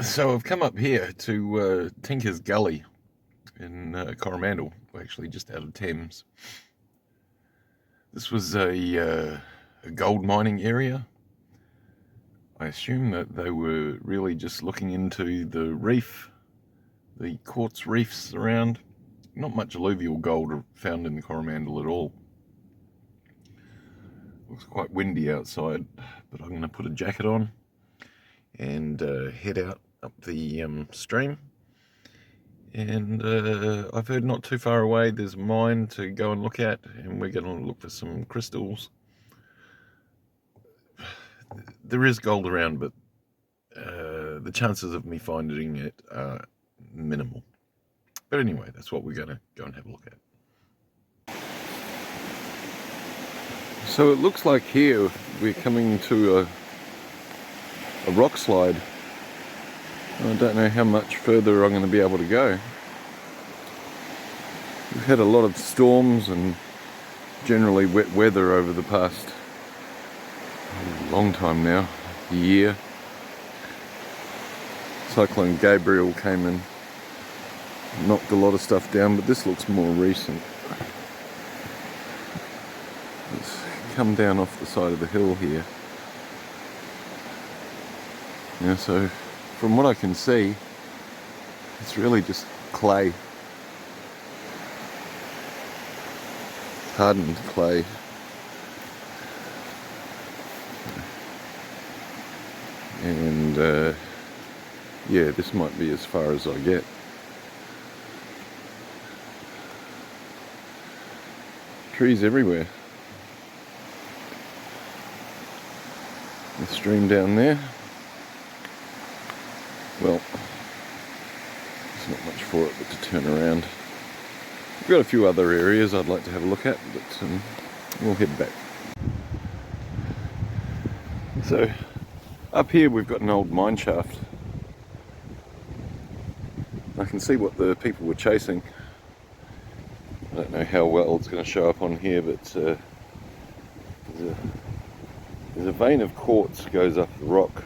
So I've come up here to Tinker's Gully in Coromandel, actually just out of Thames. This was a gold mining area. I assume that they were really just looking into the reef, the quartz reefs around. Not much alluvial gold found in Coromandel at all. Looks quite windy outside, but I'm going to put a jacket on and head out up the stream. And I've heard not too far away there's a mine to go and look at, and we're going to look for some crystals. There is gold around, but the chances of me finding it are minimal. But anyway, that's what we're going to go and have a look at. So it looks like here we're coming to a rock slide. I don't know how much further I'm going to be able to go. We've had a lot of storms and generally wet weather over the past long time now, a year. Cyclone Gabriel came and knocked a lot of stuff down, but this looks more recent. It's come down off the side of the hill here. Yeah, so from what I can see, it's really just clay. Hardened clay. And yeah, this might be as far as I get. Trees everywhere. The stream down there. Well, there's not much for it but to turn around. We've got a few other areas I'd like to have a look at, but we'll head back. So, up here we've got an old mine shaft. I can see what the people were chasing. I don't know how well it's going to show up on here, but there's a vein of quartz goes up the rock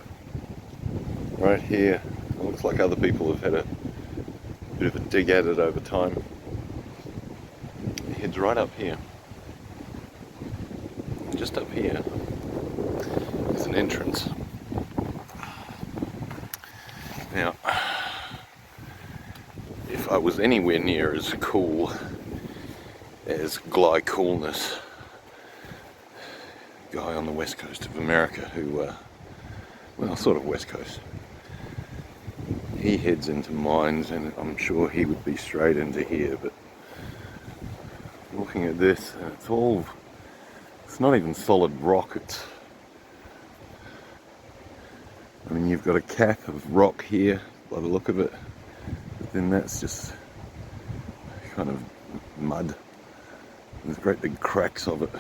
right here. It looks like other people have had a bit of a dig at it over time. It heads right up here. And just up here is an entrance. Now, if I was anywhere near as cool as Gly Coolness, guy on the west coast of America who, well, sort of west coast, he heads into mines, and I'm sure he would be straight into here, but looking at this, it's not even solid rock. I mean, you've got a cap of rock here by the look of it, but then that's just kind of mud. There's great big cracks of it.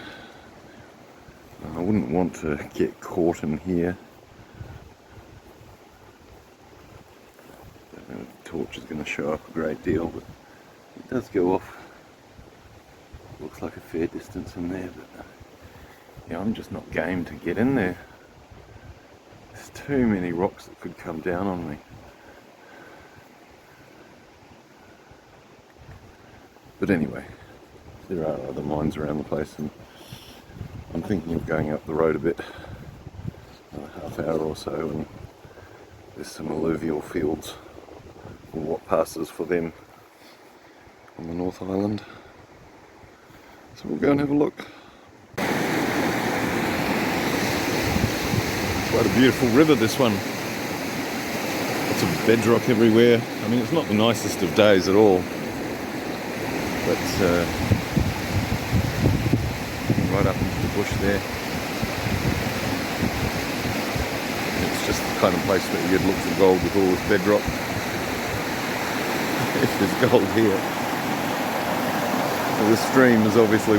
I wouldn't want to get caught in here. I don't know if the torch is going to show up a great deal, but it does go off. Looks like a fair distance in there, but yeah, I'm just not game to get in there. There's too many rocks that could come down on me. But anyway, there are other mines around the place, and I'm thinking of going up the road a bit, a half hour or so, and there's some alluvial fields, or what passes for them on the North Island. So we'll go and have a look. Quite a beautiful river, this one. Lots of bedrock everywhere. I mean, it's not the nicest of days at all, but right up into the bush there. It's just the kind of place that you'd look for gold with all this bedrock. If there's gold here. Well, the stream is obviously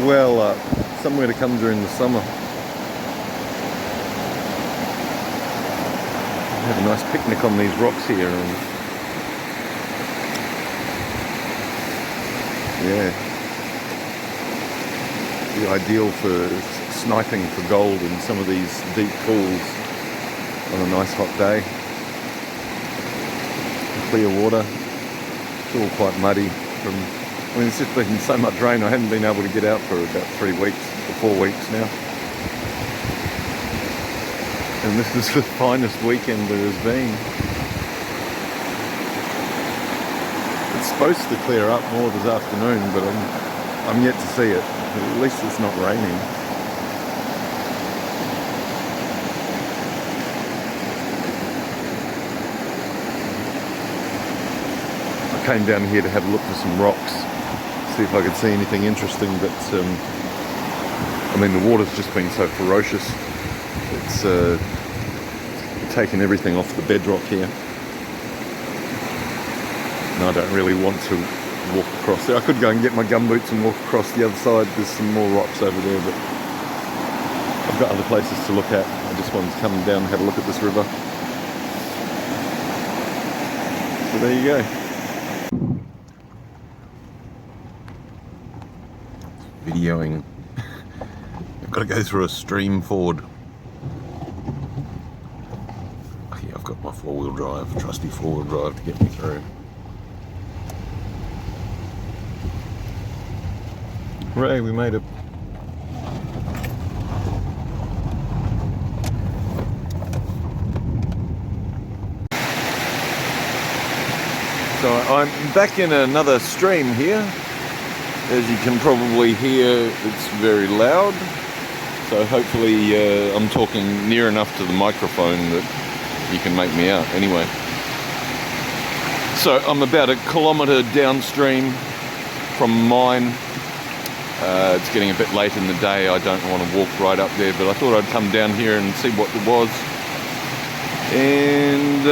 well up, somewhere to come during the summer. Have a nice picnic on these rocks here, and yeah, be ideal for sniping for gold in some of these deep pools on a nice hot day. clear water. It's all quite muddy from, I mean, it's just been so much rain. I haven't been able to get out for about 3 weeks or 4 weeks now. And this is the finest weekend there has been. It's supposed to clear up more this afternoon, but I'm yet to see it. At least it's not raining. I came down here to have a look for some rocks, see if I could see anything interesting, but I mean, the water's just been so ferocious. It's taken everything off the bedrock here. And I don't really want to walk across there. I could go and get my gumboots and walk across the other side. There's some more rocks over there, but I've got other places to look at. I just wanted to come down and have a look at this river. So there you go. Videoing. I've got to go through a stream ford. Yeah, I've got my four-wheel drive, trusty four-wheel drive to get me through. Hooray, we made it. So I'm back in another stream here. As you can probably hear, it's very loud. So hopefully I'm talking near enough to the microphone that you can make me out. Anyway, so I'm about 1 kilometre downstream from mine. It's getting a bit late in the day. I don't want to walk right up there, but I thought I'd come down here and see what it was. And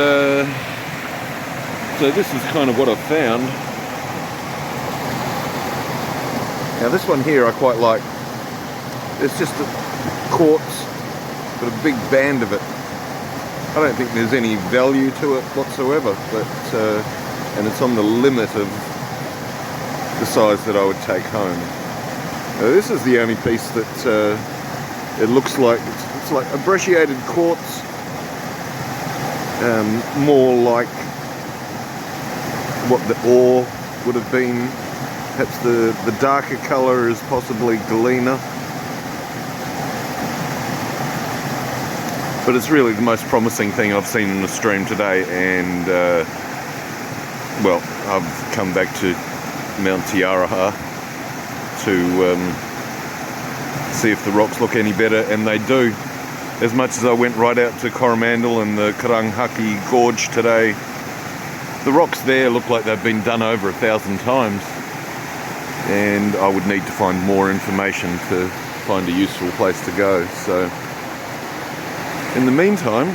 so this is kind of what I've found. Now this one here I quite like. It's just a quartz, but a big band of it. I don't think there's any value to it whatsoever, but and it's on the limit of the size that I would take home. Now this is the only piece that it looks like it's like a brecciated quartz, more like what the ore would have been. Perhaps the darker colour is possibly galena. But it's really the most promising thing I've seen in the stream today, and well, I've come back to Mount Tiaraha to see if the rocks look any better, and they do. As much as I went right out to Coromandel and the Karanghaki Gorge today, the rocks there look like they've been done over 1,000 times, and I would need to find more information to find a useful place to go. So in the meantime,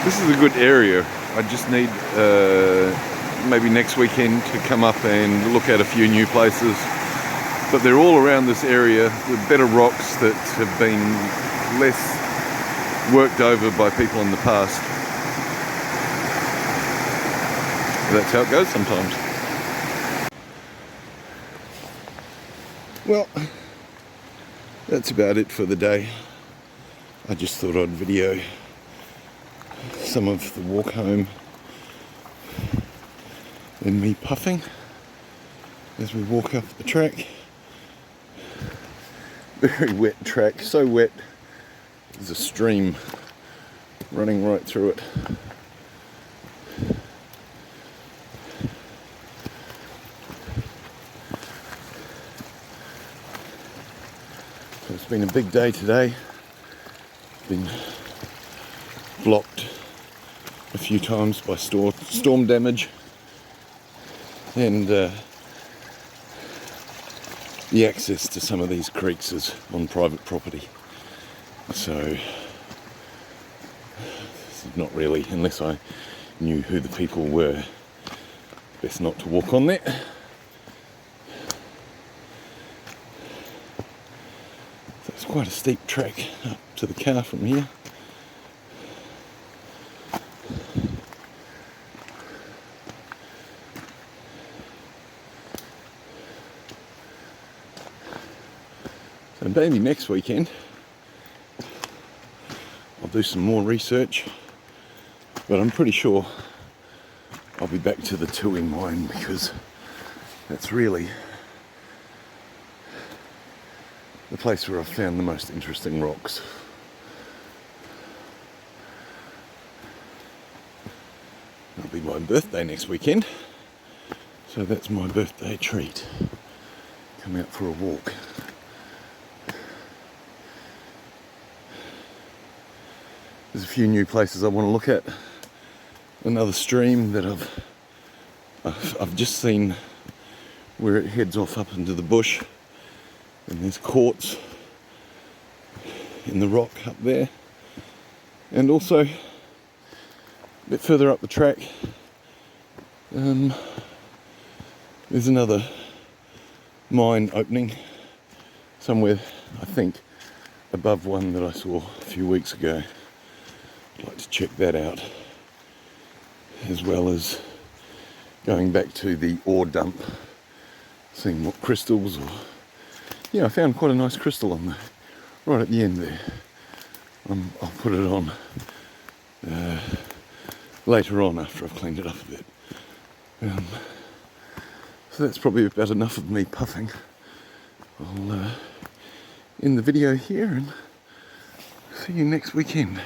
this is a good area. I just need maybe next weekend to come up and look at a few new places. But they're all around this area with better rocks that have been less worked over by people in the past. That's how it goes sometimes. Well, that's about it for the day. I just thought I'd video some of the walk home and me puffing as we walk up the track. Very wet track, so wet there's a stream running right through it. So it's been a big day today. Been blocked a few times by storm damage, and the access to some of these creeks is on private property. So this is not really, unless I knew who the people were, best not to walk on there. So it's quite a steep track up to the car from here. So maybe next weekend I'll do some more research But I'm pretty sure I'll be back to the Tooing mine because that's really the place where I've found the most interesting rocks. It'll be my birthday next weekend, so that's my birthday treat. Come out for a walk. There's a few new places I want to look at. Another stream that I've just seen where it heads off up into the bush, and there's quartz in the rock up there, and also a bit further up the track there's another mine opening somewhere, I think above one that I saw a few weeks ago. I'd like to check that out, as well as going back to the ore dump, seeing what crystals, or yeah, I found quite a nice crystal on the right at the end there. I'll put it on later on after I've cleaned it up a bit. So that's probably about enough of me puffing. I'll end the video here and see you next weekend.